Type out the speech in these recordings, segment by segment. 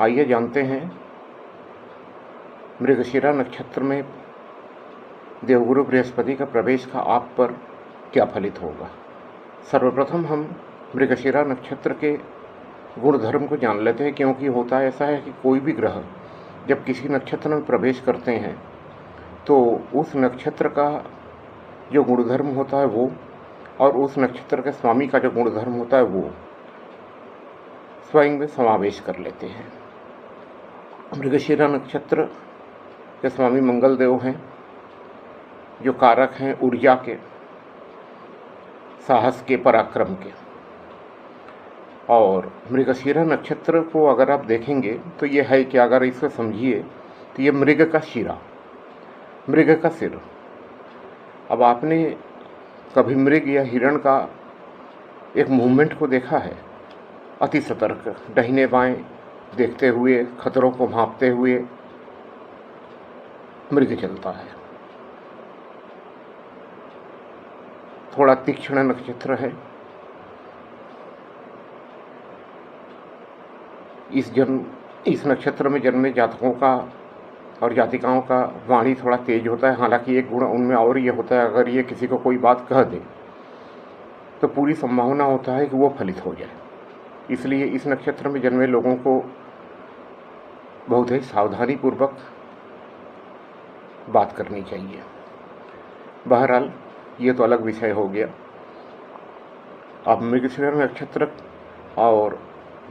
आइए जानते हैं मृगशिरा नक्षत्र में देवगुरु बृहस्पति का प्रवेश का आप पर क्या फलित होगा। सर्वप्रथम हम मृगशिरा नक्षत्र के गुणधर्म को जान लेते हैं, क्योंकि होता ऐसा है कि कोई भी ग्रह जब किसी नक्षत्र में प्रवेश करते हैं तो उस नक्षत्र का जो गुणधर्म होता है वो और उस नक्षत्र के स्वामी का जो गुणधर्म होता है वो स्वयं में समावेश कर लेते हैं। मृगशिरा नक्षत्र के स्वामी मंगल देव हैं, जो कारक हैं ऊर्जा के, साहस के, पराक्रम के। और मृगशिरा नक्षत्र को अगर आप देखेंगे तो ये है कि अगर इसे समझिए तो ये मृग का शिरा, मृग का सिर। अब आपने कभी मृग या हिरण का एक मूवमेंट को देखा है? अति सतर्क, दाहिने बाएं देखते हुए, खतरों को भांपते हुए मृग चलता है। थोड़ा तीक्ष्ण नक्षत्र है। इस नक्षत्र में जन्मे जातकों का और जातिकाओं का वाणी थोड़ा तेज होता है। हालांकि एक गुण उनमें और ये होता है, अगर ये किसी को कोई बात कह दे तो पूरी संभावना होता है कि वो फलित हो जाए। इसलिए इस नक्षत्र में जन्मे लोगों को बहुत ही सावधानी पूर्वक बात करनी चाहिए। बहरहाल ये तो अलग विषय हो गया। अब मृगशिरा नक्षत्र और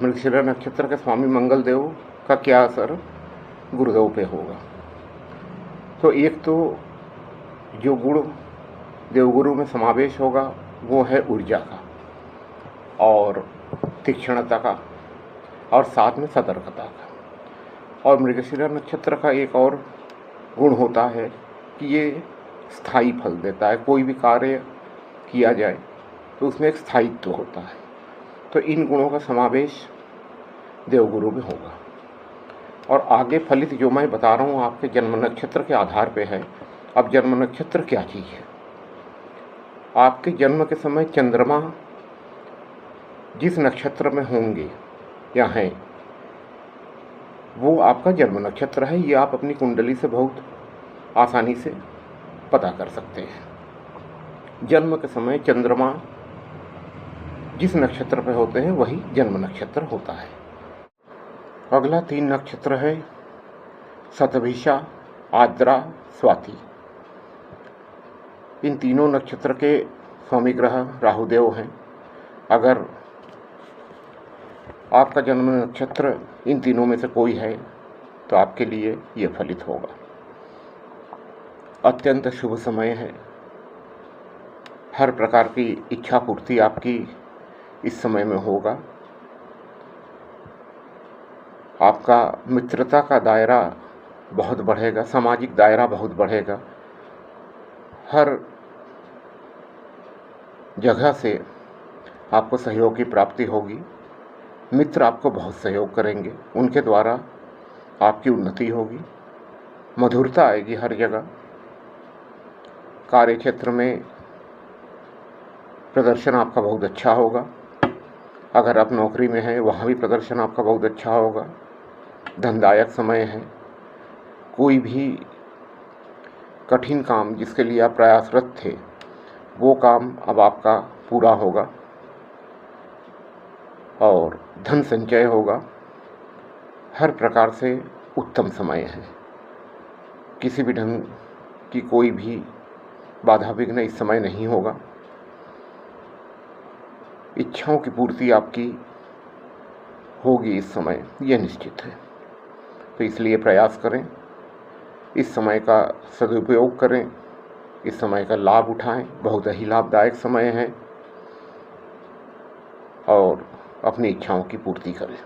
मृगशिरा नक्षत्र के स्वामी मंगल देव का क्या असर गुरुदेव पे होगा। तो एक तो जो गुण देवगुरु में समावेश होगा वो है ऊर्जा का और तीक्ष्णता का और साथ में सतर्कता का। और मृगशिरा नक्षत्र का एक और गुण होता है कि ये स्थायी फल देता है। कोई भी कार्य किया जाए तो उसमें एक स्थायित्व होता है। तो इन गुणों का समावेश देवगुरु में होगा। और आगे फलित जो मैं बता रहा हूँ आपके जन्म नक्षत्र के आधार पे है। अब जन्म नक्षत्र क्या चीज़ है? आपके जन्म के समय चंद्रमा जिस नक्षत्र में होंगे या हैं वो आपका जन्म नक्षत्र है। ये आप अपनी कुंडली से बहुत आसानी से पता कर सकते हैं। जन्म के समय चंद्रमा जिस नक्षत्र पे होते हैं वही जन्म नक्षत्र होता है। अगला 3 नक्षत्र है शतभिषा, आर्द्रा, स्वाति। इन तीनों नक्षत्र के स्वामी ग्रह राहुदेव हैं। अगर आपका जन्म नक्षत्र इन तीनों में से कोई है तो आपके लिए ये फलित होगा। अत्यंत शुभ समय है। हर प्रकार की इच्छा पूर्ति आपकी इस समय में होगा। आपका मित्रता का दायरा बहुत बढ़ेगा, सामाजिक दायरा बहुत बढ़ेगा। हर जगह से आपको सहयोग की प्राप्ति होगी। मित्र आपको बहुत सहयोग करेंगे, उनके द्वारा आपकी उन्नति होगी, मधुरता आएगी हर जगह। कार्य क्षेत्र में प्रदर्शन आपका बहुत अच्छा होगा। अगर आप नौकरी में हैं वहाँ भी प्रदर्शन आपका बहुत अच्छा होगा। धनदायक समय है। कोई भी कठिन काम जिसके लिए आप प्रयासरत थे वो काम अब आपका पूरा होगा और धन संचय होगा। हर प्रकार से उत्तम समय है। किसी भी ढंग की कोई भी बाधा विघ्न इस समय नहीं होगा। इच्छाओं की पूर्ति आपकी होगी इस समय, यह निश्चित है। तो इसलिए प्रयास करें, इस समय का सदुपयोग करें, इस समय का लाभ उठाएं। बहुत ही लाभदायक समय है और अपनी इच्छाओं की पूर्ति करें।